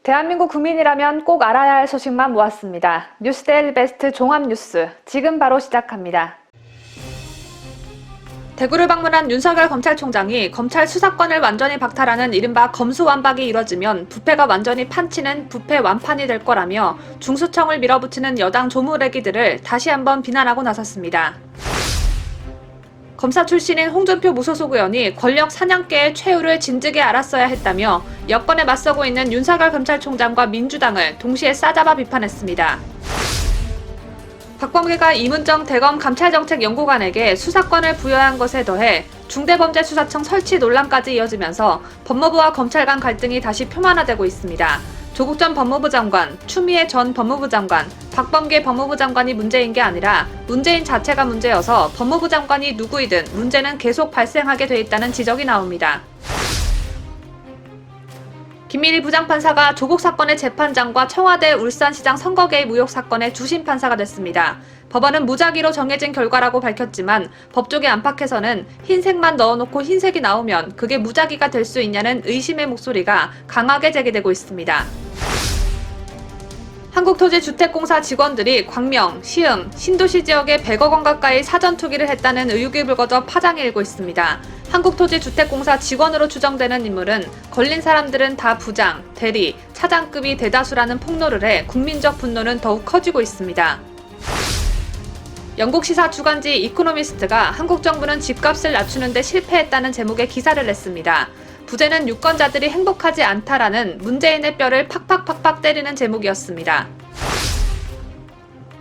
대한민국 국민이라면 꼭 알아야 할 소식만 모았습니다. 뉴스데일리 베스트 종합뉴스, 지금 바로 시작합니다. 대구를 방문한 윤석열 검찰총장이 검찰 수사권을 완전히 박탈하는 이른바 검수완박이 이뤄지면 부패가 완전히 판치는 부패 완판이 될 거라며 중수청을 밀어붙이는 여당 조무래기들을 다시 한번 비난하고 나섰습니다. 검사 출신인 홍준표 무소속 의원이 권력 사냥개의 최후를 진즉에 알았어야 했다며 여권에 맞서고 있는 윤석열 검찰총장과 민주당을 동시에 싸잡아 비판했습니다. 박범계가 이문정 대검 감찰정책연구관에게 수사권을 부여한 것에 더해 중대범죄수사청 설치 논란까지 이어지면서 법무부와 검찰 간 갈등이 다시 표면화되고 있습니다. 조국 전 법무부 장관, 추미애 전 법무부 장관, 박범계 법무부 장관이 문제인 게 아니라 문재인 자체가 문제여서 법무부 장관이 누구이든 문제는 계속 발생하게 돼 있다는 지적이 나옵니다. 김민희 부장판사가 조국 사건의 재판장과 청와대 울산시장 선거 개입 의혹 사건의 주심 판사가 됐습니다. 법원은 무작위로 정해진 결과라고 밝혔지만 법조계 안팎에서는 흰색만 넣어놓고 흰색이 나오면 그게 무작위가 될 수 있냐는 의심의 목소리가 강하게 제기되고 있습니다. 한국토지주택공사 직원들이 광명, 시흥, 신도시 지역에 100억 원 가까이 사전 투기를 했다는 의혹이 불거져 파장이 일고 있습니다. 한국토지주택공사 직원으로 추정되는 인물은 걸린 사람들은 다 부장, 대리, 차장급이 대다수라는 폭로를 해 국민적 분노는 더욱 커지고 있습니다. 영국 시사 주간지 이코노미스트가 한국 정부는 집값을 낮추는 데 실패했다는 제목의 기사를 냈습니다. 부제는 유권자들이 행복하지 않다라는 문재인의 뼈를 팍팍팍팍 때리는 제목이었습니다.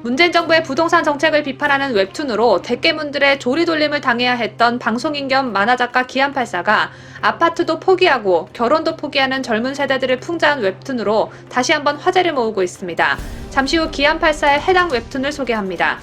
문재인 정부의 부동산 정책을 비판하는 웹툰으로 대깨문들의 조리돌림을 당해야 했던 방송인 겸 만화작가 기안팔사가 아파트도 포기하고 결혼도 포기하는 젊은 세대들을 풍자한 웹툰으로 다시 한번 화제를 모으고 있습니다. 잠시 후 기안팔사의 해당 웹툰을 소개합니다.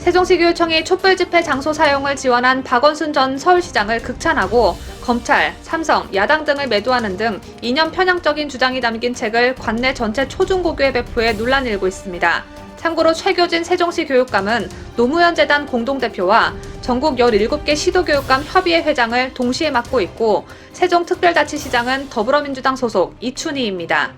세종시교육청이 촛불 집회 장소 사용을 지원한 박원순 전 서울시장을 극찬하고 검찰, 삼성, 야당 등을 매도하는 등 이념 편향적인 주장이 담긴 책을 관내 전체 초중고교에 배포해 논란이 일고 있습니다. 참고로 최교진 세종시 교육감은 노무현 재단 공동대표와 전국 17개 시도교육감 협의회 회장을 동시에 맡고 있고 세종특별자치시장은 더불어민주당 소속 이춘희입니다.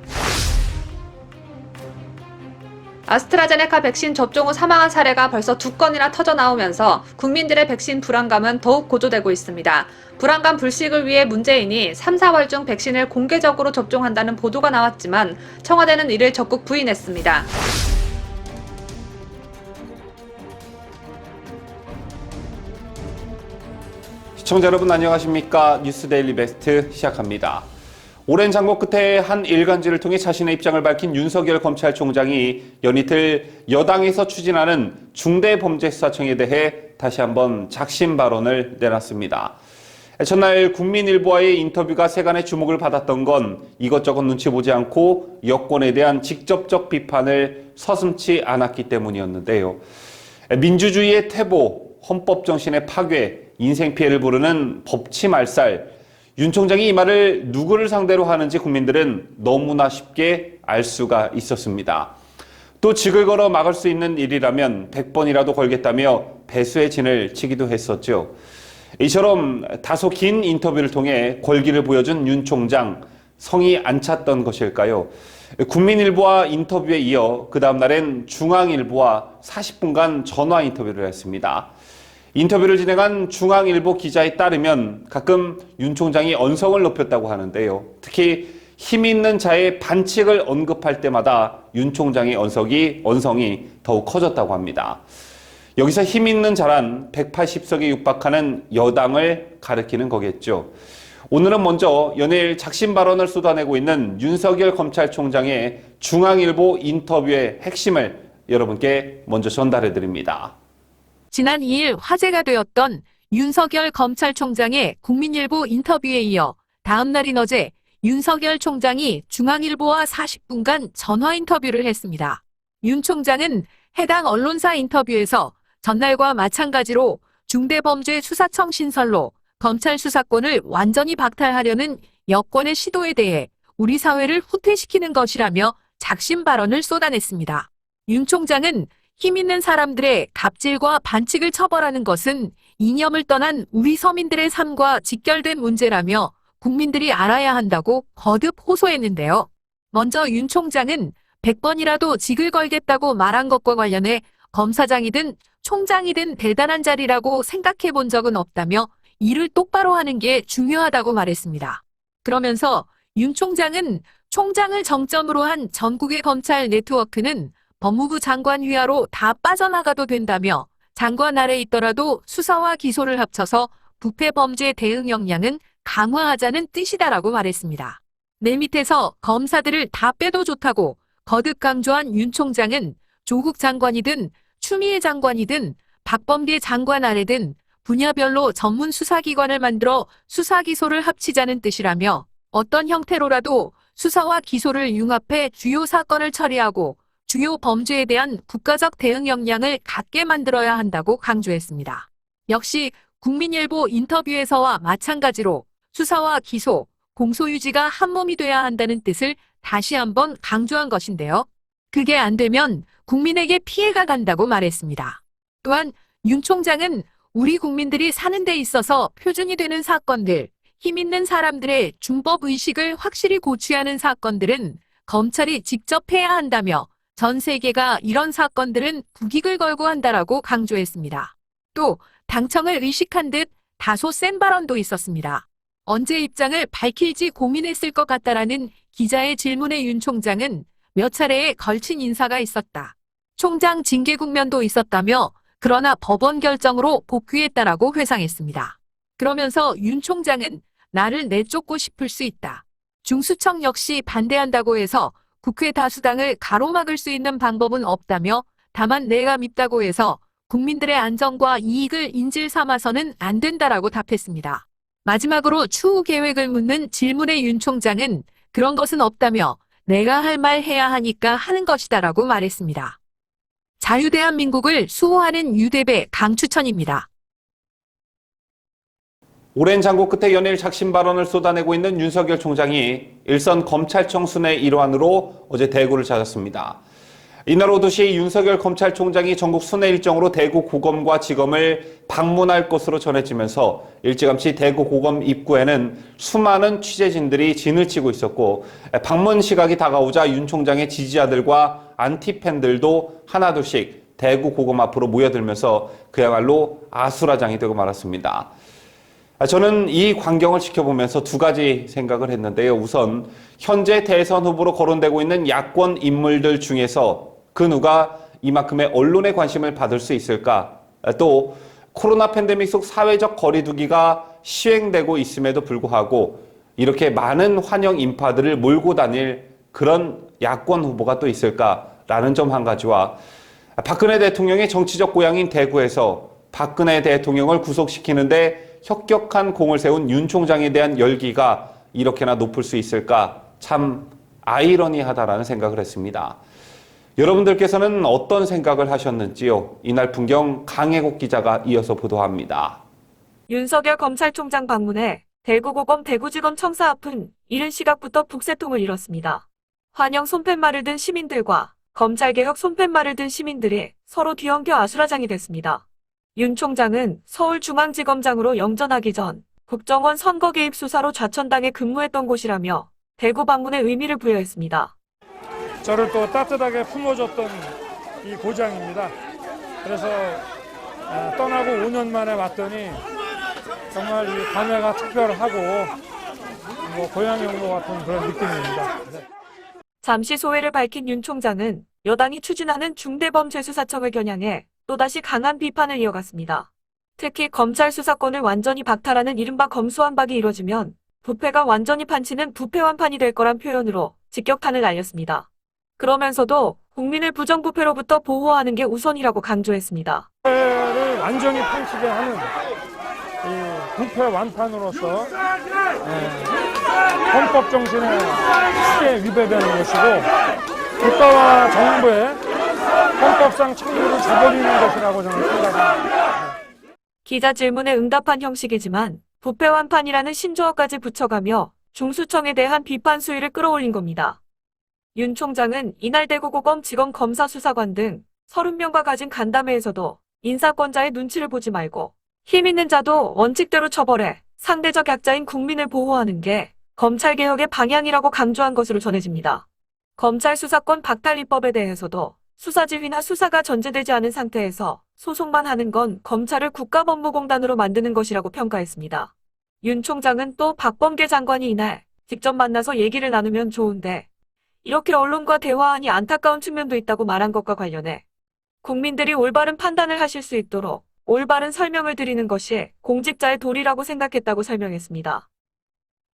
아스트라제네카 백신 접종 후 사망한 사례가 벌써 2건이나 터져 나오면서 국민들의 백신 불안감은 더욱 고조되고 있습니다. 불안감 불식을 위해 문재인이 3, 4월 중 백신을 공개적으로 접종한다는 보도가 나왔지만 청와대는 이를 적극 부인했습니다. 시청자 여러분 안녕하십니까? 뉴스데일리 베스트 시작합니다. 오랜 장고 끝에 한 일간지를 통해 자신의 입장을 밝힌 윤석열 검찰총장이 연이틀 여당에서 추진하는 중대범죄수사청에 대해 다시 한번 작심 발언을 내놨습니다. 전날 국민일보와의 인터뷰가 세간의 주목을 받았던 건 이것저것 눈치 보지 않고 여권에 대한 직접적 비판을 서슴지 않았기 때문이었는데요. 민주주의의 퇴보, 헌법 정신의 파괴, 인생 피해를 부르는 법치말살, 윤 총장이 이 말을 누구를 상대로 하는지 국민들은 너무나 쉽게 알 수가 있었습니다. 또 직을 걸어 막을 수 있는 일이라면 100번이라도 걸겠다며 배수의 진을 치기도 했었죠. 이처럼 다소 긴 인터뷰를 통해 권기를 보여준 윤 총장, 성이 안 찼던 것일까요? 국민일보와 인터뷰에 이어 그 다음 날엔 중앙일보와 40분간 전화 인터뷰를 했습니다. 인터뷰를 진행한 중앙일보 기자에 따르면 가끔 윤 총장이 언성을 높였다고 하는데요. 특히 힘 있는 자의 반칙을 언급할 때마다 윤 총장의 언성이 더욱 커졌다고 합니다. 여기서 힘 있는 자란 180석에 육박하는 여당을 가리키는 거겠죠. 오늘은 먼저 연일 작심 발언을 쏟아내고 있는 윤석열 검찰총장의 중앙일보 인터뷰의 핵심을 여러분께 먼저 전달해 드립니다. 지난 2일 화제가 되었던 윤석열 검찰총장의 국민일보 인터뷰에 이어 다음 날인 어제 윤석열 총장이 중앙일보와 40분간 전화 인터뷰를 했습니다. 윤 총장은 해당 언론사 인터뷰에서 전날과 마찬가지로 중대범죄수사청 신설로 검찰 수사권을 완전히 박탈하려는 여권의 시도에 대해 우리 사회를 후퇴시키는 것이라며 작심 발언을 쏟아냈습니다. 윤 총장은 힘 있는 사람들의 갑질과 반칙을 처벌하는 것은 이념을 떠난 우리 서민들의 삶과 직결된 문제라며 국민들이 알아야 한다고 거듭 호소했는데요. 먼저 윤 총장은 100번이라도 직을 걸겠다고 말한 것과 관련해 검사장이든 총장이든 대단한 자리라고 생각해 본 적은 없다며 일을 똑바로 하는 게 중요하다고 말했습니다. 그러면서 윤 총장은 총장을 정점으로 한 전국의 검찰 네트워크는 법무부 장관 휘하로 다 빠져나가도 된다며 장관 아래 있더라도 수사와 기소를 합쳐서 부패 범죄 대응 역량은 강화하자는 뜻이다라고 말했습니다. 내 밑에서 검사들을 다 빼도 좋다고 거듭 강조한 윤 총장은 조국 장관이든 추미애 장관이든 박범계 장관 아래든 분야별로 전문 수사기관을 만들어 수사 기소를 합치자는 뜻이라며 어떤 형태로라도 수사와 기소를 융합해 주요 사건을 처리하고 주요 범죄에 대한 국가적 대응 역량을 갖게 만들어야 한다고 강조했습니다. 역시 국민일보 인터뷰에서와 마찬가지로 수사와 기소, 공소유지가 한몸이 돼야 한다는 뜻을 다시 한번 강조한 것인데요. 그게 안 되면 국민에게 피해가 간다고 말했습니다. 또한 윤 총장은 우리 국민들이 사는 데 있어서 표준이 되는 사건들, 힘 있는 사람들의 준법 의식을 확실히 고취하는 사건들은 검찰이 직접 해야 한다며 전 세계가 이런 사건들은 국익을 걸고 한다라고 강조했습니다. 또 당청을 의식한 듯 다소 센 발언도 있었습니다. 언제 입장을 밝힐지 고민했을 것 같다라는 기자의 질문에 윤 총장은 몇 차례에 걸친 인사가 있었다. 총장 징계 국면도 있었다며 그러나 법원 결정으로 복귀했다라고 회상했습니다. 그러면서 윤 총장은 나를 내쫓고 싶을 수 있다. 중수청 역시 반대한다고 해서 국회 다수당을 가로막을 수 있는 방법은 없다며 다만 내가 밉다고 해서 국민들의 안전과 이익을 인질 삼아서는 안 된다라고 답했습니다. 마지막으로 추후 계획을 묻는 질문에 윤 총장은 그런 것은 없다며 내가 할 말 해야 하니까 하는 것이다라고 말했습니다. 자유대한민국을 수호하는 유대배 강추천입니다. 오랜 장고 끝에 연일 작심 발언을 쏟아내고 있는 윤석열 총장이 일선 검찰청 순회 일환으로 어제 대구를 찾았습니다. 이날 오후 2시 윤석열 검찰총장이 전국 순회 일정으로 대구 고검과 지검을 방문할 것으로 전해지면서 일찌감치 대구 고검 입구에는 수많은 취재진들이 진을 치고 있었고 방문 시각이 다가오자 윤 총장의 지지자들과 안티팬들도 하나둘씩 대구 고검 앞으로 모여들면서 그야말로 아수라장이 되고 말았습니다. 저는 이 광경을 지켜보면서 두 가지 생각을 했는데요. 우선 현재 대선 후보로 거론되고 있는 야권 인물들 중에서 그 누가 이만큼의 언론의 관심을 받을 수 있을까? 또 코로나 팬데믹 속 사회적 거리두기가 시행되고 있음에도 불구하고 이렇게 많은 환영 인파들을 몰고 다닐 그런 야권 후보가 또 있을까라는 점 한 가지와 박근혜 대통령의 정치적 고향인 대구에서 박근혜 대통령을 구속시키는데 혁혁한 공을 세운 윤 총장에 대한 열기가 이렇게나 높을 수 있을까? 참 아이러니하다라는 생각을 했습니다. 여러분들께서는 어떤 생각을 하셨는지요? 이날 풍경 강혜국 기자가 이어서 보도합니다. 윤석열 검찰총장 방문에 대구고검 대구지검 청사 앞은 이른 시각부터 북새통을 이뤘습니다. 환영 손팻말을 든 시민들과 검찰개혁 손팻말을 든 시민들이 서로 뒤엉켜 아수라장이 됐습니다. 윤 총장은 서울중앙지검장으로 영전하기 전 국정원 선거 개입 수사로 좌천당에 근무했던 곳이라며 대구 방문의 의미를 부여했습니다. 저를 또 따뜻하게 품어줬던 이 고장입니다. 그래서 떠나고 5년 만에 왔더니 정말 이 감회가 특별하고 고향에 온 것 같은 그런 느낌입니다. 네. 잠시 소회를 밝힌 윤 총장은 여당이 추진하는 중대범죄수사청을 겨냥해 또다시 강한 비판을 이어갔습니다. 특히 검찰 수사권을 완전히 박탈하는 이른바 검수완박이 이뤄지면 부패가 완전히 판치는 부패완판이 될 거란 표현으로 직격탄을 날렸습니다. 그러면서도 국민을 부정부패로부터 보호하는 게 우선이라고 강조했습니다. 부패를 완전히 판치게 하는 이 부패 완판으로서 헌법 정신에 크게 위배되는 것이고 국가와 정부의 헌법상 책무를 저버리는 것이라고 저는 생각합니다. 기자 질문에 응답한 형식이지만 부패 완판이라는 신조어까지 붙여가며 중수청에 대한 비판 수위를 끌어올린 겁니다. 윤 총장은 이날 대구고검 지검 검사 수사관 등 30명과 가진 간담회에서도 인사권자의 눈치를 보지 말고 힘 있는 자도 원칙대로 처벌해 상대적 약자인 국민을 보호하는 게 검찰개혁의 방향이라고 강조한 것으로 전해집니다. 검찰 수사권 박탈 입법에 대해서도 수사지휘나 수사가 전제되지 않은 상태에서 소송만 하는 건 검찰을 국가법무공단으로 만드는 것이라고 평가했습니다. 윤 총장은 또 박범계 장관이 이날 직접 만나서 얘기를 나누면 좋은데 이렇게 언론과 대화하니 안타까운 측면도 있다고 말한 것과 관련해 국민들이 올바른 판단을 하실 수 있도록 올바른 설명을 드리는 것이 공직자의 도리라고 생각했다고 설명했습니다.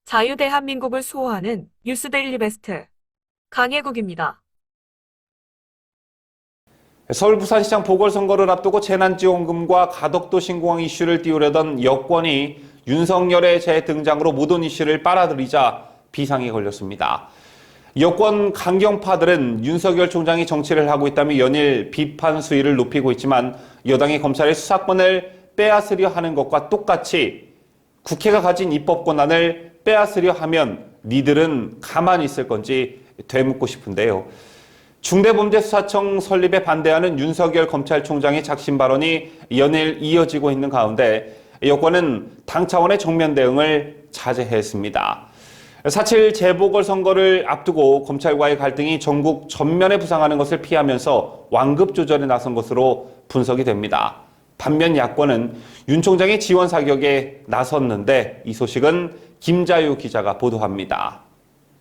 자유대한민국을 수호하는 뉴스데일리 베스트 강혜국입니다. 서울 부산시장 보궐선거를 앞두고 재난지원금과 가덕도 신공항 이슈를 띄우려던 여권이 윤석열의 재등장으로 모든 이슈를 빨아들이자 비상이 걸렸습니다. 여권 강경파들은 윤석열 총장이 정치를 하고 있다며 연일 비판 수위를 높이고 있지만 여당이 검찰의 수사권을 빼앗으려 하는 것과 똑같이 국회가 가진 입법 권한을 빼앗으려 하면 니들은 가만히 있을 건지 되묻고 싶은데요. 중대범죄수사청 설립에 반대하는 윤석열 검찰총장의 작심 발언이 연일 이어지고 있는 가운데 여권은 당 차원의 정면 대응을 자제했습니다. 4.7 재보궐선거를 앞두고 검찰과의 갈등이 전국 전면에 부상하는 것을 피하면서 완급 조절에 나선 것으로 분석이 됩니다. 반면 야권은 윤 총장의 지원 사격에 나섰는데 이 소식은 김자유 기자가 보도합니다.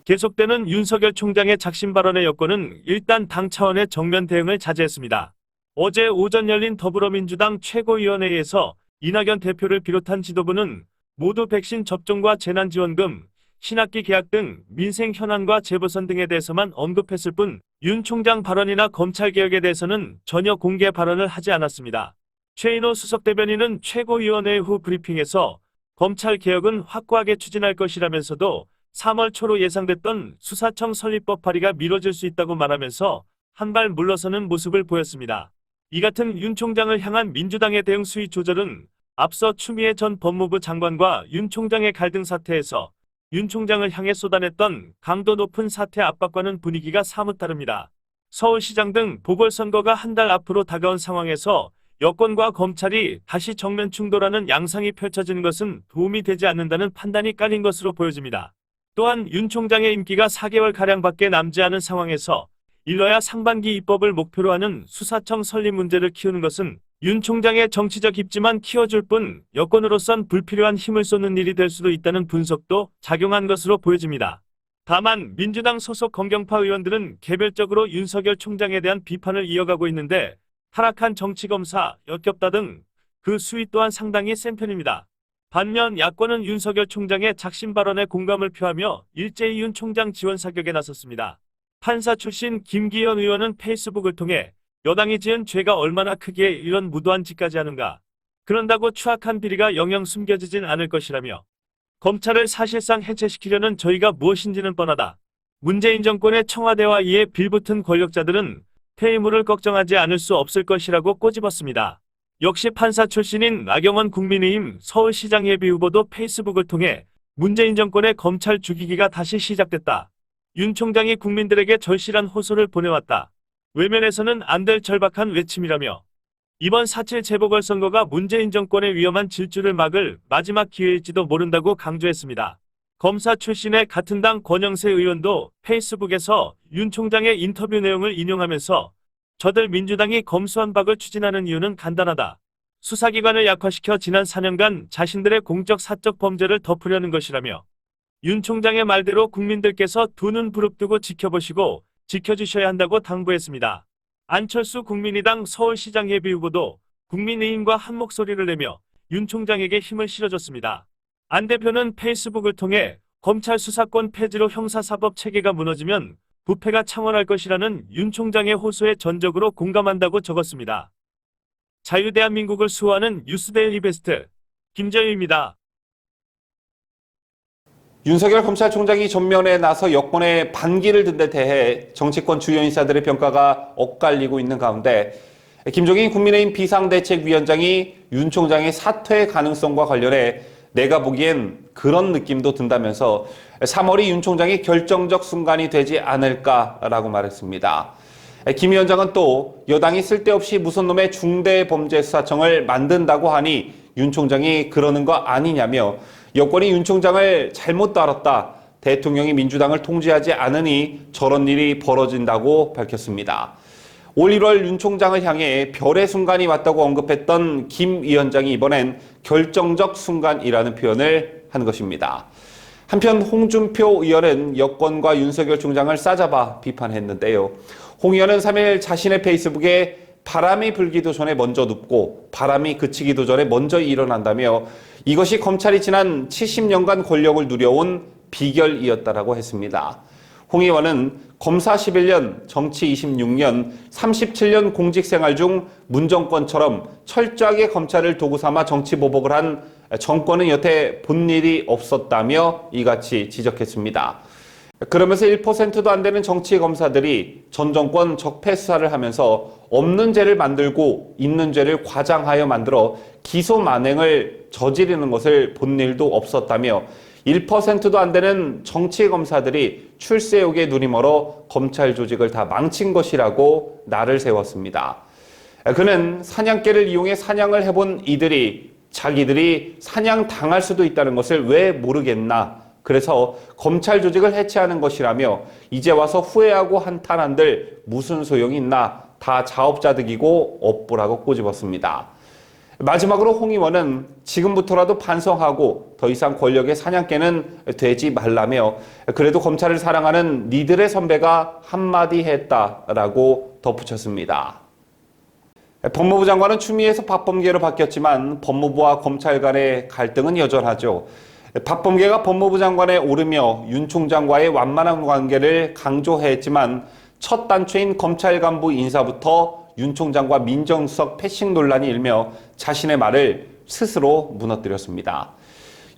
계속되는 윤석열 총장의 작심 발언의 여권은 일단 당 차원의 정면 대응을 자제했습니다. 어제 오전 열린 더불어민주당 최고위원회에서 이낙연 대표를 비롯한 지도부는 모두 백신 접종과 재난지원금, 신학기 개학 등 민생 현안과 재보선 등에 대해서만 언급했을 뿐 윤 총장 발언이나 검찰개혁에 대해서는 전혀 공개 발언을 하지 않았습니다. 최인호 수석대변인은 최고위원회 후 브리핑에서 검찰개혁은 확고하게 추진할 것이라면서도 3월 초로 예상됐던 수사청 설립법 발의가 미뤄질 수 있다고 말하면서 한 발 물러서는 모습을 보였습니다. 이 같은 윤 총장을 향한 민주당의 대응 수위 조절은 앞서 추미애 전 법무부 장관과 윤 총장의 갈등 사태에서 윤 총장을 향해 쏟아냈던 강도 높은 사퇴 압박과는 분위기가 사뭇 다릅니다. 서울시장 등 보궐선거가 한 달 앞으로 다가온 상황에서 여권과 검찰이 다시 정면 충돌하는 양상이 펼쳐지는 것은 도움이 되지 않는다는 판단이 깔린 것으로 보여집니다. 또한 윤 총장의 임기가 4개월가량밖에 남지 않은 상황에서 일러야 상반기 입법을 목표로 하는 수사청 설립 문제를 키우는 것은 윤 총장의 정치적 입지만 키워줄 뿐 여권으로선 불필요한 힘을 쏟는 일이 될 수도 있다는 분석도 작용한 것으로 보여집니다. 다만 민주당 소속 검경파 의원들은 개별적으로 윤석열 총장에 대한 비판을 이어가고 있는데 타락한 정치검사, 역겹다 등 그 수위 또한 상당히 센 편입니다. 반면 야권은 윤석열 총장의 작심 발언에 공감을 표하며 일제히 윤 총장 지원 사격에 나섰습니다. 판사 출신 김기현 의원은 페이스북을 통해 여당이 지은 죄가 얼마나 크기에 이런 무도한 짓까지 하는가. 그런다고 추악한 비리가 영영 숨겨지진 않을 것이라며 검찰을 사실상 해체시키려는 저희가 무엇인지는 뻔하다. 문재인 정권의 청와대와 이에 빌붙은 권력자들은 폐의물을 걱정하지 않을 수 없을 것이라고 꼬집었습니다. 역시 판사 출신인 나경원 국민의힘 서울시장 예비후보도 페이스북을 통해 문재인 정권의 검찰 죽이기가 다시 시작됐다. 윤 총장이 국민들에게 절실한 호소를 보내왔다. 외면에서는 안 될 절박한 외침이라며 이번 4.7 재보궐선거가 문재인 정권의 위험한 질주를 막을 마지막 기회일지도 모른다고 강조했습니다. 검사 출신의 같은 당 권영세 의원도 페이스북에서 윤 총장의 인터뷰 내용을 인용하면서 저들 민주당이 검수완박을 추진하는 이유는 간단하다. 수사기관을 약화시켜 지난 4년간 자신들의 공적 사적 범죄를 덮으려는 것이라며 윤 총장의 말대로 국민들께서 두 눈 부릅뜨고 지켜보시고 지켜주셔야 한다고 당부했습니다. 안철수 국민의당 서울시장 예비후보도 국민의힘과 한 목소리를 내며 윤 총장에게 힘을 실어줬습니다. 안 대표는 페이스북을 통해 검찰 수사권 폐지로 형사사법 체계가 무너지면 부패가 창원할 것이라는 윤 총장의 호소에 전적으로 공감한다고 적었습니다. 자유대한민국을 수호하는 뉴스데일리 베스트 김재유입니다. 윤석열 검찰총장이 전면에 나서 여권의 반기를 든 데 대해 정치권 주요 인사들의 평가가 엇갈리고 있는 가운데 김종인 국민의힘 비상대책위원장이 윤 총장의 사퇴 가능성과 관련해 내가 보기엔 그런 느낌도 든다면서 3월이 윤 총장의 결정적 순간이 되지 않을까라고 말했습니다. 김 위원장은 또 여당이 쓸데없이 무슨 놈의 중대범죄수사청을 만든다고 하니 윤 총장이 그러는 거 아니냐며 여권이 윤 총장을 잘못 다뤘다. 대통령이 민주당을 통제하지 않으니 저런 일이 벌어진다고 밝혔습니다. 올 1월 윤 총장을 향해 별의 순간이 왔다고 언급했던 김 위원장이 이번엔 결정적 순간이라는 표현을 한 것입니다. 한편 홍준표 의원은 여권과 윤석열 총장을 싸잡아 비판했는데요. 홍 의원은 3일 자신의 페이스북에 바람이 불기도 전에 먼저 눕고 바람이 그치기도 전에 먼저 일어난다며 이것이 검찰이 지난 70년간 권력을 누려온 비결이었다라고 했습니다. 홍 의원은 검사 11년, 정치 26년, 37년 공직생활 중 문정권처럼 철저하게 검찰을 도구 삼아 정치 보복을 한 정권은 여태 본 일이 없었다며 이같이 지적했습니다. 그러면서 1%도 안 되는 정치 검사들이 전 정권 적폐 수사를 하면서 없는 죄를 만들고 있는 죄를 과장하여 만들어 기소 만행을 저지르는 것을 본 일도 없었다며 1%도 안 되는 정치 검사들이 출세 의혹에 눈이 멀어 검찰 조직을 다 망친 것이라고 날을 세웠습니다. 그는 사냥개를 이용해 사냥을 해본 이들이 자기들이 사냥 당할 수도 있다는 것을 왜 모르겠나. 그래서 검찰 조직을 해체하는 것이라며 이제 와서 후회하고 한탄한들 무슨 소용이 있나. 다 자업자득이고 업보라고 꼬집었습니다. 마지막으로 홍 의원은 지금부터라도 반성하고 더 이상 권력의 사냥개는 되지 말라며 그래도 검찰을 사랑하는 니들의 선배가 한마디 했다라고 덧붙였습니다. 법무부 장관은 추미애에서 박범계로 바뀌었지만 법무부와 검찰 간의 갈등은 여전하죠. 박범계가 법무부 장관에 오르며 윤 총장과의 완만한 관계를 강조했지만 첫 단추인 검찰 간부 인사부터 윤 총장과 민정수석 패싱 논란이 일며 자신의 말을 스스로 무너뜨렸습니다.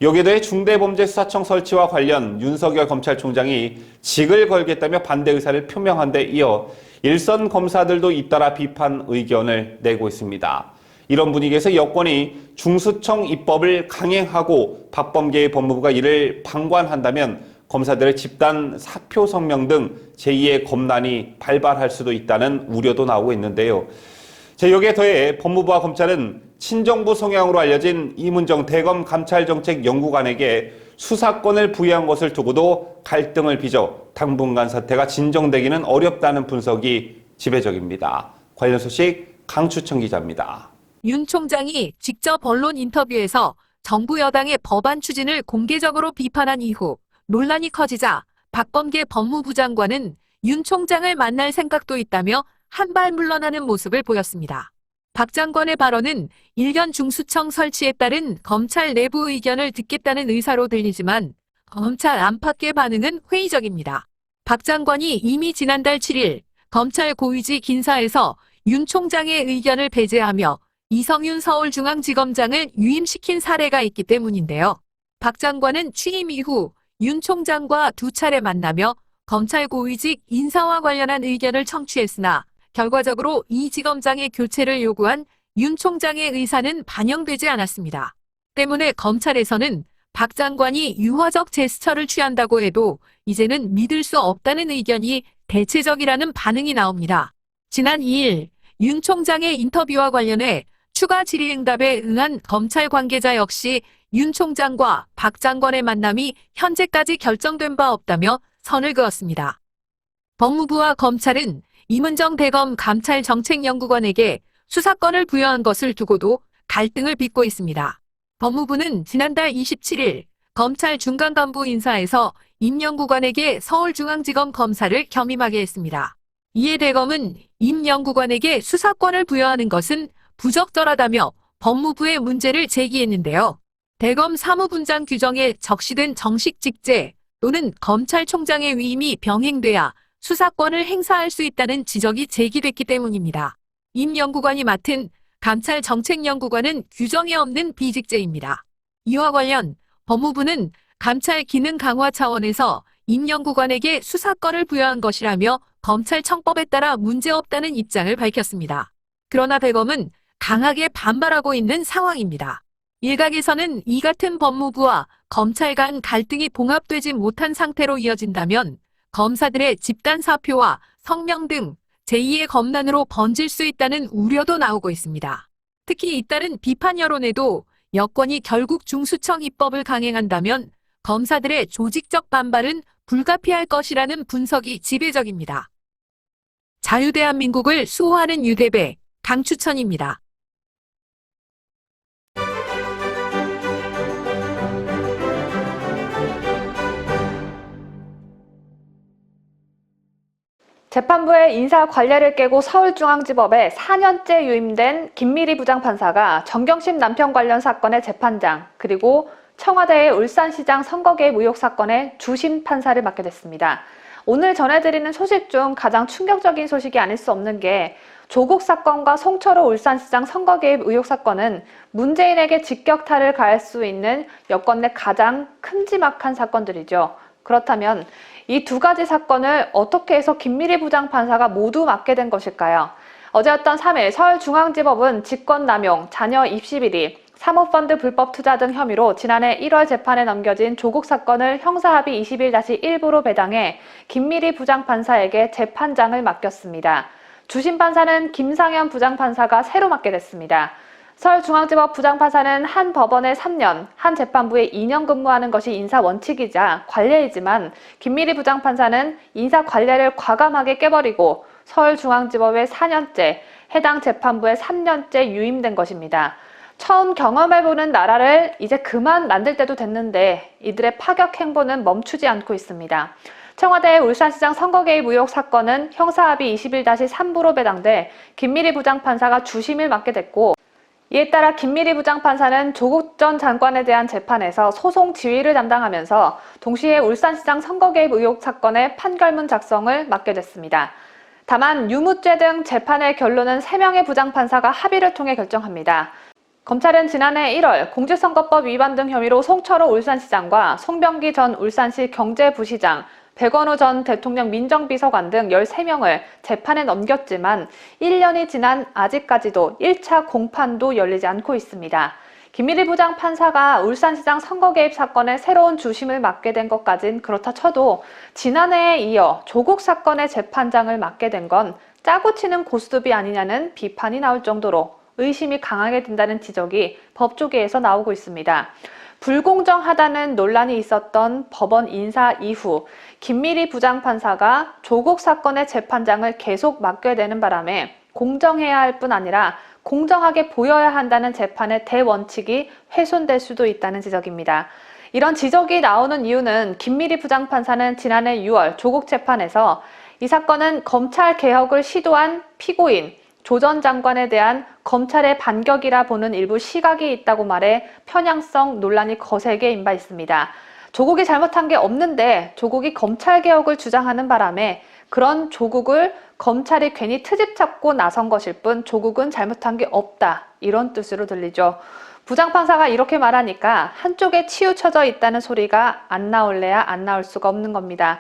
여기에 더해 중대범죄수사청 설치와 관련 윤석열 검찰총장이 직을 걸겠다며 반대 의사를 표명한 데 이어 일선 검사들도 잇따라 비판 의견을 내고 있습니다. 이런 분위기에서 여권이 중수청 입법을 강행하고 박범계의 법무부가 이를 방관한다면 검사들의 집단 사표 성명 등 제2의 검난이 발발할 수도 있다는 우려도 나오고 있는데요. 여기에 더해 법무부와 검찰은 친정부 성향으로 알려진 이문정 대검 감찰정책연구관에게 수사권을 부여한 것을 두고도 갈등을 빚어 당분간 사태가 진정되기는 어렵다는 분석이 지배적입니다. 관련 소식 강추천 기자입니다. 윤 총장이 직접 언론 인터뷰에서 정부 여당의 법안 추진을 공개적으로 비판한 이후 논란이 커지자 박범계 법무부 장관은 윤 총장을 만날 생각도 있다며 한 발 물러나는 모습을 보였습니다. 박 장관의 발언은 일견 중수청 설치에 따른 검찰 내부 의견을 듣겠다는 의사로 들리지만 검찰 안팎의 반응은 회의적입니다. 박 장관이 이미 지난달 7일 검찰 고위직 인사에서 윤 총장의 의견을 배제하며 이성윤 서울중앙지검장을 유임시킨 사례가 있기 때문인데요. 박 장관은 취임 이후 윤 총장과 두 차례 만나며 검찰 고위직 인사와 관련한 의견을 청취했으나 결과적으로 이 지검장의 교체를 요구한 윤 총장의 의사는 반영되지 않았습니다. 때문에 검찰에서는 박 장관이 유화적 제스처를 취한다고 해도 이제는 믿을 수 없다는 의견이 대체적이라는 반응이 나옵니다. 지난 2일 윤 총장의 인터뷰와 관련해 추가 질의응답에 응한 검찰 관계자 역시 윤 총장과 박 장관의 만남이 현재까지 결정된 바 없다며 선을 그었습니다. 법무부와 검찰은 이문정 대검 감찰정책연구관에게 수사권을 부여한 것을 두고도 갈등을 빚고 있습니다. 법무부는 지난달 27일 검찰 중간간부 인사에서 임 연구관에게 서울중앙지검 검사를 겸임하게 했습니다. 이에 대검은 임 연구관에게 수사권을 부여하는 것은 부적절하다며 법무부의 문제를 제기했는데요. 대검 사무분장 규정에 적시된 정식 직제 또는 검찰총장의 위임이 병행돼야 수사권을 행사할 수 있다는 지적이 제기됐기 때문입니다. 임 연구관이 맡은 감찰정책연구관은 규정에 없는 비직제입니다. 이와 관련 법무부는 감찰 기능 강화 차원에서 임 연구관에게 수사권을 부여한 것이라며 검찰청법에 따라 문제없다는 입장을 밝혔습니다. 그러나 대검은 강하게 반발하고 있는 상황입니다. 일각에서는 이 같은 법무부와 검찰 간 갈등이 봉합되지 못한 상태로 이어진다면 검사들의 집단 사표와 성명 등 제2의 검난으로 번질 수 있다는 우려도 나오고 있습니다. 특히 잇따른 비판 여론에도 여권이 결국 중수청 입법을 강행한다면 검사들의 조직적 반발은 불가피할 것이라는 분석이 지배적입니다. 자유대한민국을 수호하는 유대배 강추천입니다. 재판부의 인사 관례를 깨고 서울중앙지법에 4년째 유임된 김미리 부장판사가 정경심 남편 관련 사건의 재판장, 그리고 청와대의 울산시장 선거 개입 의혹 사건의 주심 판사를 맡게 됐습니다. 오늘 전해드리는 소식 중 가장 충격적인 소식이 아닐 수 없는 게 조국 사건과 송철호 울산시장 선거 개입 의혹 사건은 문재인에게 직격탄을 가할 수 있는 여권 내 가장 큼지막한 사건들이죠. 그렇다면 이 두 가지 사건을 어떻게 해서 김미리 부장판사가 모두 맡게 된 것일까요? 어제였던 3일 서울중앙지법은 직권남용, 자녀 입시비리, 사모펀드 불법 투자 등 혐의로 지난해 1월 재판에 넘겨진 조국 사건을 형사합의 21-1부로 배당해 김미리 부장판사에게 재판장을 맡겼습니다. 주심 판사는 김상현 부장판사가 새로 맡게 됐습니다. 서울중앙지법 부장판사는 한 법원에 3년, 한 재판부에 2년 근무하는 것이 인사 원칙이자 관례이지만 김미리 부장판사는 인사 관례를 과감하게 깨버리고 서울중앙지법에 4년째, 해당 재판부에 3년째 유임된 것입니다. 처음 경험해보는 나라를 이제 그만 만들 때도 됐는데 이들의 파격 행보는 멈추지 않고 있습니다. 청와대의 울산시장 선거 개입 의혹 사건은 형사합의 21-3부로 배당돼 김미리 부장판사가 주심을 맡게 됐고, 이에 따라 김미리 부장판사는 조국 전 장관에 대한 재판에서 소송 지휘를 담당하면서 동시에 울산시장 선거 개입 의혹 사건의 판결문 작성을 맡게 됐습니다. 다만 유무죄 등 재판의 결론은 3명의 부장판사가 합의를 통해 결정합니다. 검찰은 지난해 1월 공직선거법 위반 등 혐의로 송철호 울산시장과 송병기 전 울산시 경제부시장, 백원우 전 대통령 민정비서관 등 13명을 재판에 넘겼지만 1년이 지난 아직까지도 1차 공판도 열리지 않고 있습니다. 김미리 부장판사가 울산시장 선거 개입 사건의 새로운 주심을 맡게 된 것까진 그렇다 쳐도 지난해에 이어 조국 사건의 재판장을 맡게 된 건 짜고 치는 고스톱이 아니냐는 비판이 나올 정도로 의심이 강하게 든다는 지적이 법조계에서 나오고 있습니다. 불공정하다는 논란이 있었던 법원 인사 이후 김미리 부장판사가 조국 사건의 재판장을 계속 맡게 되는 바람에 공정해야 할 뿐 아니라 공정하게 보여야 한다는 재판의 대원칙이 훼손될 수도 있다는 지적입니다. 이런 지적이 나오는 이유는 김미리 부장판사는 지난해 6월 조국 재판에서 이 사건은 검찰 개혁을 시도한 피고인 조 전 장관에 대한 검찰의 반격이라 보는 일부 시각이 있다고 말해 편향성 논란이 거세게 인 바 있습니다. 조국이 잘못한 게 없는데 조국이 검찰개혁을 주장하는 바람에 그런 조국을 검찰이 괜히 트집 잡고 나선 것일 뿐 조국은 잘못한 게 없다, 이런 뜻으로 들리죠. 부장판사가 이렇게 말하니까 한쪽에 치우쳐져 있다는 소리가 안 나올래야 안 나올 수가 없는 겁니다.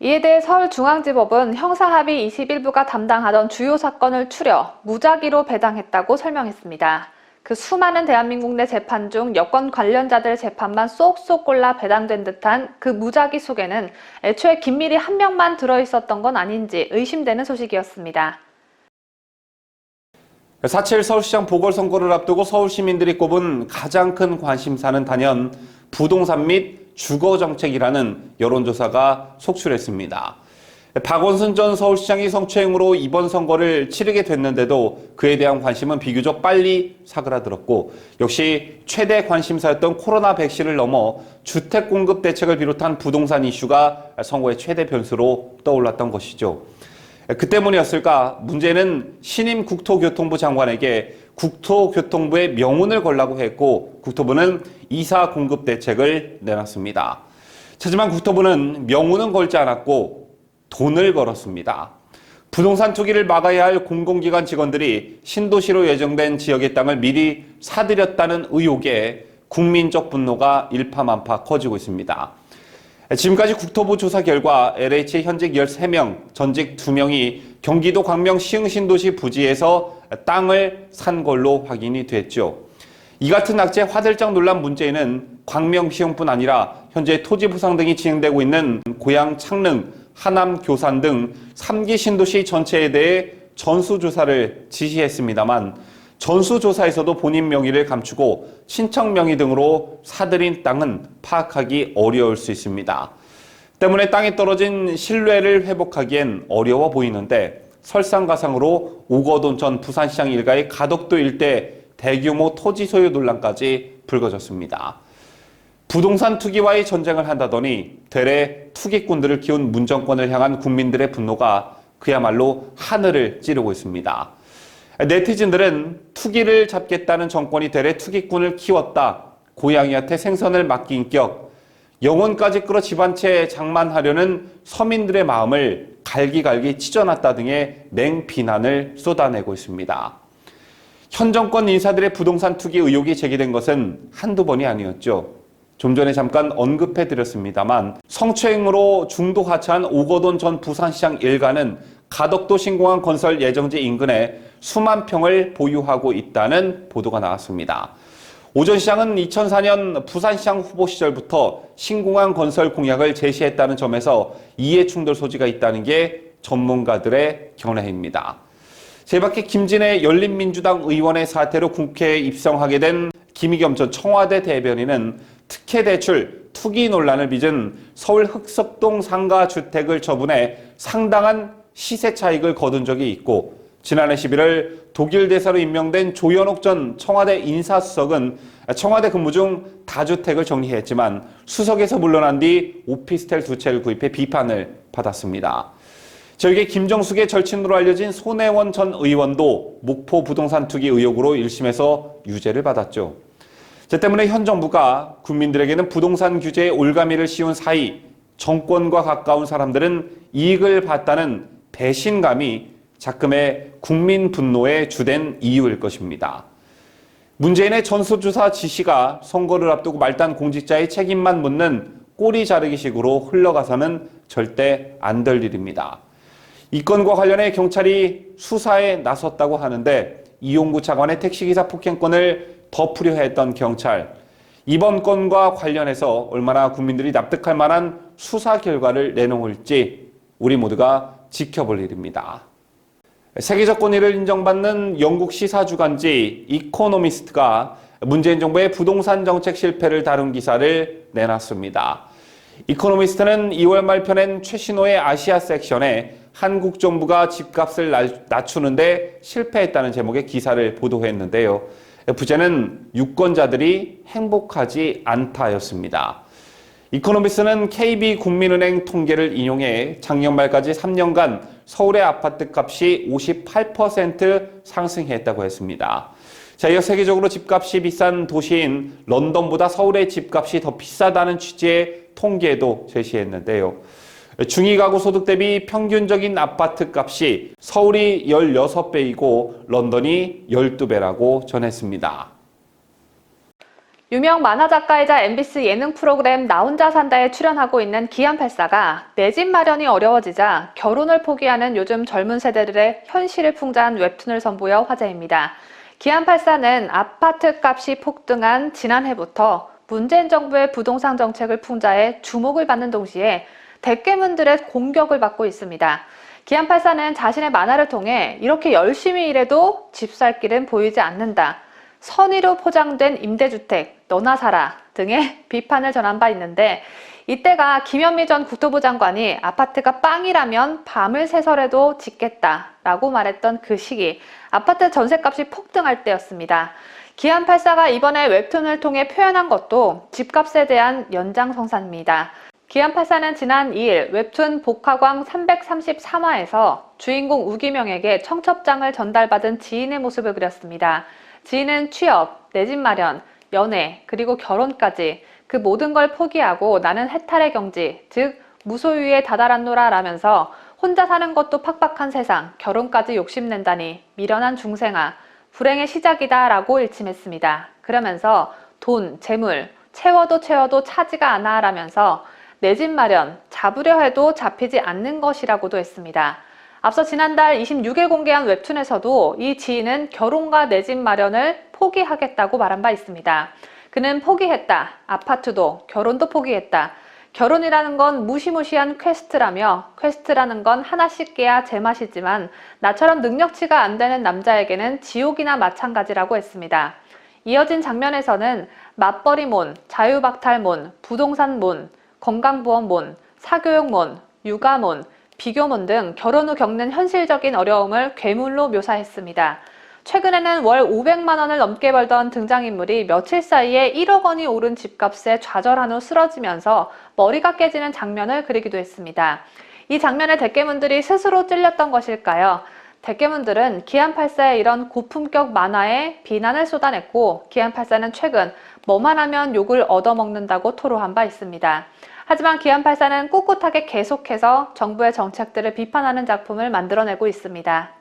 이에 대해 서울중앙지법은 형사합의 21부가 담당하던 주요 사건을 추려 무작위로 배당했다고 설명했습니다. 그 수많은 대한민국 내 재판 중 여권 관련자들 재판만 쏙쏙 골라 배당된 듯한 그 무작위 속에는 애초에 김미리 한 명만 들어있었던 건 아닌지 의심되는 소식이었습니다. 4.7 서울시장 보궐선거를 앞두고 서울 시민들이 꼽은 가장 큰 관심사는 단연 부동산 및 주거정책이라는 여론조사가 속출했습니다. 박원순 전 서울시장이 성추행으로 이번 선거를 치르게 됐는데도 그에 대한 관심은 비교적 빨리 사그라들었고, 역시 최대 관심사였던 코로나 백신을 넘어 주택 공급 대책을 비롯한 부동산 이슈가 선거의 최대 변수로 떠올랐던 것이죠. 그 때문이었을까? 문제는 신임 국토교통부 장관에게 국토교통부의 명운을 걸라고 했고, 국토부는 이사 공급 대책을 내놨습니다. 하지만 국토부는 명운은 걸지 않았고 돈을 걸었습니다. 부동산 투기를 막아야 할 공공기관 직원들이 신도시로 예정된 지역의 땅을 미리 사들였다는 의혹에 국민적 분노가 일파만파 커지고 있습니다. 지금까지 국토부 조사 결과 LH 현직 13명, 전직 2명이 경기도 광명 시흥신도시 부지에서 땅을 산 걸로 확인이 됐죠. 이 같은 악재 화들짝 놀란 문제인은 광명 시흥뿐 아니라 현재 토지 부상 등이 진행되고 있는 고양 창릉, 하남 교산 등 3기 신도시 전체에 대해 전수조사를 지시했습니다만 전수조사에서도 본인 명의를 감추고 친척 명의 등으로 사들인 땅은 파악하기 어려울 수 있습니다. 때문에 땅에 떨어진 신뢰를 회복하기엔 어려워 보이는데 설상가상으로 오거돈 전 부산시장 일가의 가덕도 일대 대규모 토지 소유 논란까지 불거졌습니다. 부동산 투기와의 전쟁을 한다더니 되레 투기꾼들을 키운 문정권을 향한 국민들의 분노가 그야말로 하늘을 찌르고 있습니다. 네티즌들은 투기를 잡겠다는 정권이 되레 투기꾼을 키웠다. 고양이한테 생선을 맡긴 격. 영혼까지 끌어 집 한 채 장만하려는 서민들의 마음을 갈기갈기 찢어놨다 등의 맹비난을 쏟아내고 있습니다. 현 정권 인사들의 부동산 투기 의혹이 제기된 것은 한두 번이 아니었죠. 좀 전에 잠깐 언급해드렸습니다만 성추행으로 중도 하차한 오거돈 전 부산시장 일가는 가덕도 신공항 건설 예정지 인근에 수만 평을 보유하고 있다는 보도가 나왔습니다. 오 전 시장은 2004년 부산시장 후보 시절부터 신공항 건설 공약을 제시했다는 점에서 이해충돌 소지가 있다는 게 전문가들의 견해입니다. 제밖에 김진애 열린민주당 의원의 사태로 국회에 입성하게 된 김의겸 전 청와대 대변인은 특혜 대출, 투기 논란을 빚은 서울 흑석동 상가 주택을 처분해 상당한 시세 차익을 거둔 적이 있고 지난해 11월 독일 대사로 임명된 조현옥 전 청와대 인사수석은 청와대 근무 중 다주택을 정리했지만 수석에서 물러난 뒤 오피스텔 2채를 구입해 비판을 받았습니다. 저에게 김정숙의 절친으로 알려진 손혜원 전 의원도 목포 부동산 투기 의혹으로 1심에서 유죄를 받았죠. 저 때문에 현 정부가 국민들에게는 부동산 규제에 올가미를 씌운 사이 정권과 가까운 사람들은 이익을 봤다는 배신감이 작금의 국민 분노의 주된 이유일 것입니다. 문재인의 전수조사 지시가 선거를 앞두고 말단 공직자의 책임만 묻는 꼬리 자르기식으로 흘러가서는 절대 안 될 일입니다. 이 건과 관련해 경찰이 수사에 나섰다고 하는데 이용구 차관의 택시기사 폭행건을 덮으려 했던 경찰, 이번 건과 관련해서 얼마나 국민들이 납득할 만한 수사 결과를 내놓을지 우리 모두가 지켜볼 일입니다. 세계적 권위를 인정받는 영국 시사주간지 이코노미스트가 문재인 정부의 부동산 정책 실패를 다룬 기사를 내놨습니다. 이코노미스트는 2월 말 펴낸 최신호의 아시아 섹션에 한국 정부가 집값을 낮추는데 실패했다는 제목의 기사를 보도했는데요. 부제는 유권자들이 행복하지 않다였습니다. 이코노미스트는 KB국민은행 통계를 인용해 작년 말까지 3년간 서울의 아파트 값이 58% 상승했다고 했습니다. 자, 이어 세계적으로 집값이 비싼 도시인 런던보다 서울의 집값이 더 비싸다는 취지의 통계도 제시했는데요. 중위 가구 소득 대비 평균적인 아파트 값이 서울이 16배이고 런던이 12배라고 전했습니다. 유명 만화작가이자 MBC 예능 프로그램 나 혼자 산다에 출연하고 있는 기안84가 내 집 마련이 어려워지자 결혼을 포기하는 요즘 젊은 세대들의 현실을 풍자한 웹툰을 선보여 화제입니다. 기안84는 아파트 값이 폭등한 지난해부터 문재인 정부의 부동산 정책을 풍자해 주목을 받는 동시에 대깨문들의 공격을 받고 있습니다. 기안84는 자신의 만화를 통해 이렇게 열심히 일해도 집 살 길은 보이지 않는다. 선의로 포장된 임대주택, 너나 사라 등의 비판을 전한 바 있는데 이때가 김현미 전 국토부 장관이 아파트가 빵이라면 밤을 새서라도 짓겠다라고 말했던 그 시기, 아파트 전셋값이 폭등할 때였습니다. 기안84가 이번에 웹툰을 통해 표현한 것도 집값에 대한 연장선상입니다. 기안84는 지난 2일 웹툰 복화광 333화에서 주인공 우기명에게 청첩장을 전달받은 지인의 모습을 그렸습니다. 지인은 취업, 내 집 마련, 연애, 그리고 결혼까지 그 모든 걸 포기하고 나는 해탈의 경지, 즉 무소유에 다다랐노라 라면서 혼자 사는 것도 팍팍한 세상, 결혼까지 욕심낸다니 미련한 중생아, 불행의 시작이다 라고 일침했습니다. 그러면서 돈, 재물, 채워도 차지가 않아 라면서 내 집 마련, 잡으려 해도 잡히지 않는 것이라고도 했습니다. 앞서 지난달 26일 공개한 웹툰에서도 이 지인은 결혼과 내 집 마련을 포기하겠다고 말한 바 있습니다. 그는 포기했다. 아파트도 결혼도 포기했다. 결혼이라는 건 무시무시한 퀘스트라며 퀘스트라는 건 하나씩 깨야 제맛이지만 나처럼 능력치가 안 되는 남자에게는 지옥이나 마찬가지라고 했습니다. 이어진 장면에서는 맞벌이몬, 자유박탈몬, 부동산몬, 건강보험몬, 사교육몬, 육아몬, 비교몬 등 결혼 후 겪는 현실적인 어려움을 괴물로 묘사했습니다. 최근에는 월 500만 원을 넘게 벌던 등장인물이 며칠 사이에 1억 원이 오른 집값에 좌절한 후 쓰러지면서 머리가 깨지는 장면을 그리기도 했습니다. 이 장면에 대깨문들이 스스로 찔렸던 것일까요? 대깨문들은 기안84의 이런 고품격 만화에 비난을 쏟아냈고 기안84는 최근 뭐만 하면 욕을 얻어먹는다고 토로한 바 있습니다. 하지만 기안84는 꿋꿋하게 계속해서 정부의 정책들을 비판하는 작품을 만들어내고 있습니다.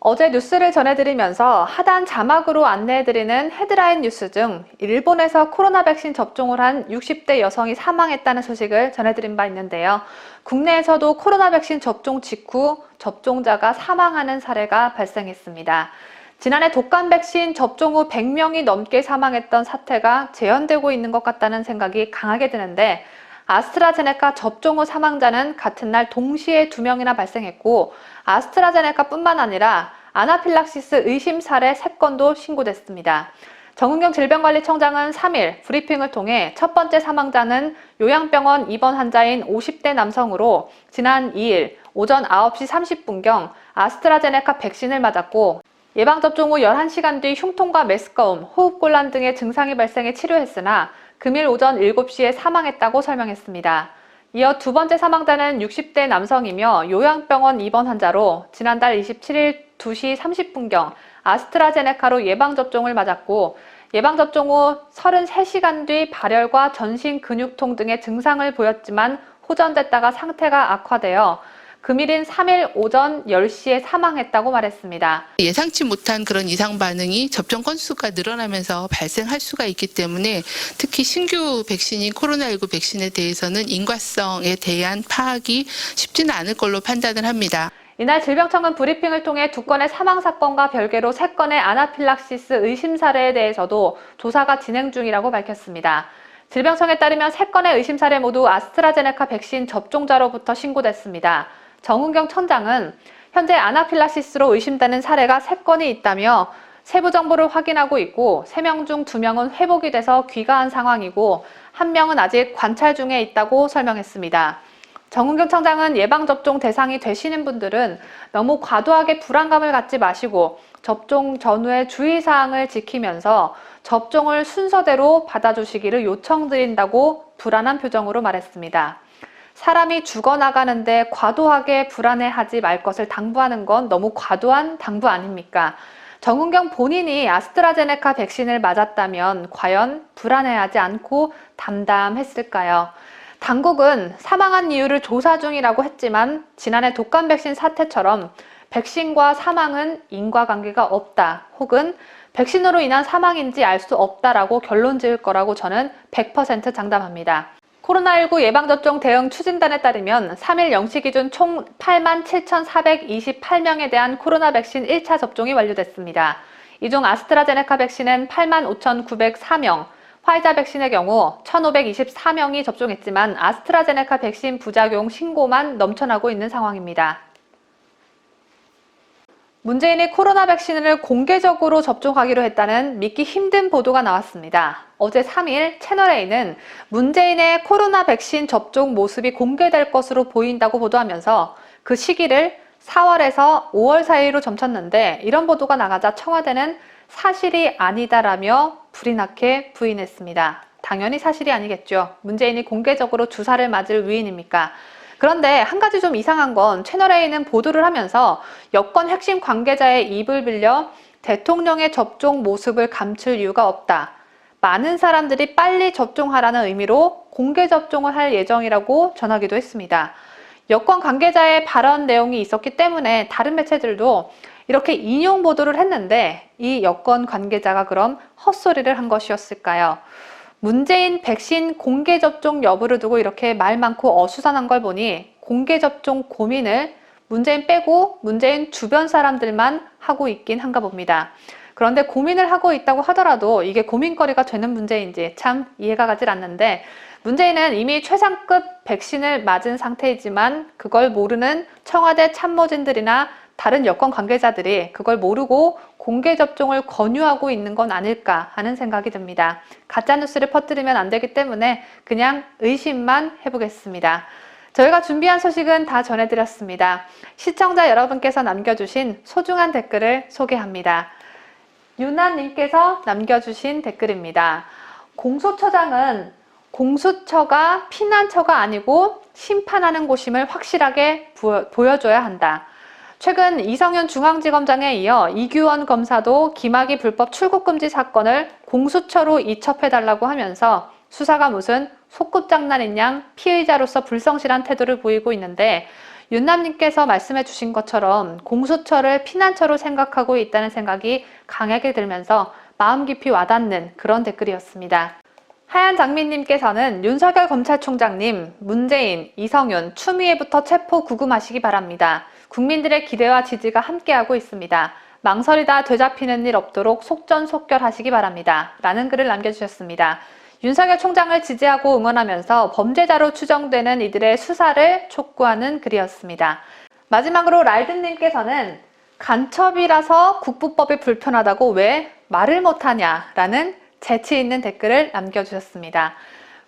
어제 뉴스를 전해드리면서 하단 자막으로 안내해드리는 헤드라인 뉴스 중 일본에서 코로나 백신 접종을 한 60대 여성이 사망했다는 소식을 전해드린 바 있는데요. 국내에서도 코로나 백신 접종 직후 접종자가 사망하는 사례가 발생했습니다. 지난해 독감 백신 접종 후 100명이 넘게 사망했던 사태가 재현되고 있는 것 같다는 생각이 강하게 드는데 아스트라제네카 접종 후 사망자는 같은 날 동시에 2명이나 발생했고 아스트라제네카뿐만 아니라 아나필락시스 의심 사례 3건도 신고됐습니다. 정은경 질병관리청장은 3일 브리핑을 통해 첫 번째 사망자는 요양병원 입원 환자인 50대 남성으로 지난 2일 오전 9시 30분경 아스트라제네카 백신을 맞았고 예방접종 후 11시간 뒤 흉통과 메스꺼움, 호흡곤란 등의 증상이 발생해 치료했으나 금일 오전 7시에 사망했다고 설명했습니다. 이어 두 번째 사망자는 60대 남성이며 요양병원 입원 환자로 지난달 27일 2시 30분경 아스트라제네카로 예방접종을 맞았고 예방접종 후 33시간 뒤 발열과 전신 근육통 등의 증상을 보였지만 호전됐다가 상태가 악화되어 금일인 3일 오전 10시에 사망했다고 말했습니다. 예상치 못한 그런 이상 반응이 접종 건수가 늘어나면서 발생할 수가 있기 때문에 특히 신규 백신인 코로나19 백신에 대해서는 인과성에 대한 파악이 쉽지는 않을 걸로 판단을 합니다. 이날 질병청은 브리핑을 통해 2건의 사망 사건과 별개로 3건의 아나필락시스 의심 사례에 대해서도 조사가 진행 중이라고 밝혔습니다. 질병청에 따르면 3건의 의심 사례 모두 아스트라제네카 백신 접종자로부터 신고됐습니다. 정은경 청장은 현재 아나필락시스로 의심되는 사례가 3건이 있다며 세부 정보를 확인하고 있고 3명 중 2명은 회복이 돼서 귀가한 상황이고 1명은 아직 관찰 중에 있다고 설명했습니다. 정은경 청장은 예방접종 대상이 되시는 분들은 너무 과도하게 불안감을 갖지 마시고 접종 전후의 주의사항을 지키면서 접종을 순서대로 받아주시기를 요청드린다고 불안한 표정으로 말했습니다. 사람이 죽어나가는데 과도하게 불안해하지 말 것을 당부하는 건 너무 과도한 당부 아닙니까? 정은경 본인이 아스트라제네카 백신을 맞았다면 과연 불안해하지 않고 담담했을까요? 당국은 사망한 이유를 조사 중이라고 했지만 지난해 독감 백신 사태처럼 백신과 사망은 인과관계가 없다 혹은 백신으로 인한 사망인지 알 수 없다라고 결론 지을 거라고 저는 100% 장담합니다. 코로나19 예방접종 대응 추진단에 따르면 3일 0시 기준 총 87,428명에 대한 코로나 백신 1차 접종이 완료됐습니다. 이 중 아스트라제네카 백신은 85,904명, 화이자 백신의 경우 1,524명이 접종했지만 아스트라제네카 백신 부작용 신고만 넘쳐나고 있는 상황입니다. 문재인이 코로나 백신을 공개적으로 접종하기로 했다는 믿기 힘든 보도가 나왔습니다. 어제 3일 채널A는 문재인의 코로나 백신 접종 모습이 공개될 것으로 보인다고 보도하면서 그 시기를 4월에서 5월 사이로 점쳤는데 이런 보도가 나가자 청와대는 사실이 아니다라며 불이 나게 부인했습니다. 당연히 사실이 아니겠죠. 문재인이 공개적으로 주사를 맞을 위인입니까? 그런데 한 가지 좀 이상한 건 채널A는 보도를 하면서 여권 핵심 관계자의 입을 빌려 대통령의 접종 모습을 감출 이유가 없다. 많은 사람들이 빨리 접종하라는 의미로 공개 접종을 할 예정이라고 전하기도 했습니다. 여권 관계자의 발언 내용이 있었기 때문에 다른 매체들도 이렇게 인용 보도를 했는데 이 여권 관계자가 그럼 헛소리를 한 것이었을까요? 문재인 백신 공개 접종 여부를 두고 이렇게 말 많고 어수선한 걸 보니 공개 접종 고민을 문재인 빼고 문재인 주변 사람들만 하고 있긴 한가 봅니다. 그런데 고민을 하고 있다고 하더라도 이게 고민거리가 되는 문제인지 참 이해가 가질 않는데, 문재인은 이미 최상급 백신을 맞은 상태이지만 그걸 모르는 청와대 참모진들이나 다른 여권 관계자들이 그걸 모르고 공개 접종을 권유하고 있는 건 아닐까 하는 생각이 듭니다. 가짜뉴스를 퍼뜨리면 안 되기 때문에 그냥 의심만 해보겠습니다. 저희가 준비한 소식은 다 전해드렸습니다. 시청자 여러분께서 남겨주신 소중한 댓글을 소개합니다. 유나님께서 남겨주신 댓글입니다. 공소처장은 공수처가 피난처가 아니고 심판하는 곳임을 확실하게 보여줘야 한다. 최근 이성윤 중앙지검장에 이어 이규원 검사도 김학의 불법 출국금지 사건을 공수처로 이첩해달라고 하면서 수사가 무슨 소꿉장난인 양 피의자로서 불성실한 태도를 보이고 있는데, 윤남님께서 말씀해 주신 것처럼 공수처를 피난처로 생각하고 있다는 생각이 강하게 들면서 마음 깊이 와닿는 그런 댓글이었습니다. 하얀 장미님께서는 윤석열 검찰총장님, 문재인, 이성윤, 추미애부터 체포 구금하시기 바랍니다. 국민들의 기대와 지지가 함께하고 있습니다. 망설이다 되잡히는 일 없도록 속전속결하시기 바랍니다. 라는 글을 남겨주셨습니다. 윤석열 총장을 지지하고 응원하면서 범죄자로 추정되는 이들의 수사를 촉구하는 글이었습니다. 마지막으로 라이든님께서는 간첩이라서 국부법이 불편하다고 왜 말을 못하냐라는 재치 있는 댓글을 남겨주셨습니다.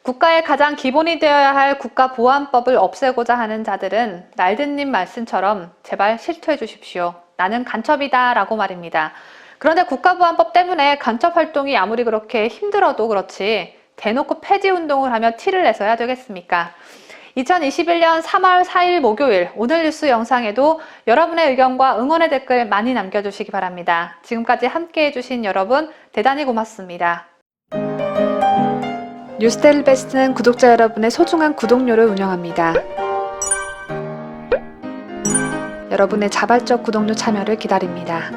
국가의 가장 기본이 되어야 할 국가보안법을 없애고자 하는 자들은 날든님 말씀처럼 제발 실토해 주십시오. 나는 간첩이다 라고 말입니다. 그런데 국가보안법 때문에 간첩 활동이 아무리 그렇게 힘들어도 그렇지 대놓고 폐지 운동을 하며 티를 내서야 되겠습니까? 2021년 3월 4일 목요일 오늘 뉴스 영상에도 여러분의 의견과 응원의 댓글 많이 남겨주시기 바랍니다. 지금까지 함께 해주신 여러분 대단히 고맙습니다. 뉴스데일리 베스트는 구독자 여러분의 소중한 구독료를 운영합니다. 여러분의 자발적 구독료 참여를 기다립니다.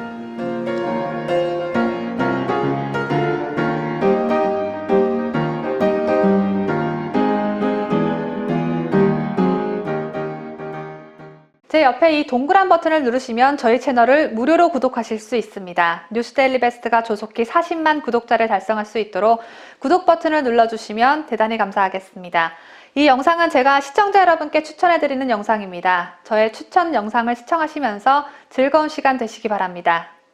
제 옆에 이 동그란 버튼을 누르시면 저희 채널을 무료로 구독하실 수 있습니다. 뉴스데일리 베스트가 조속히 40만 구독자를 달성할 수 있도록 구독 버튼을 눌러주시면 대단히 감사하겠습니다. 이 영상은 제가 시청자 여러분께 추천해드리는 영상입니다. 저의 추천 영상을 시청하시면서 즐거운 시간 되시기 바랍니다.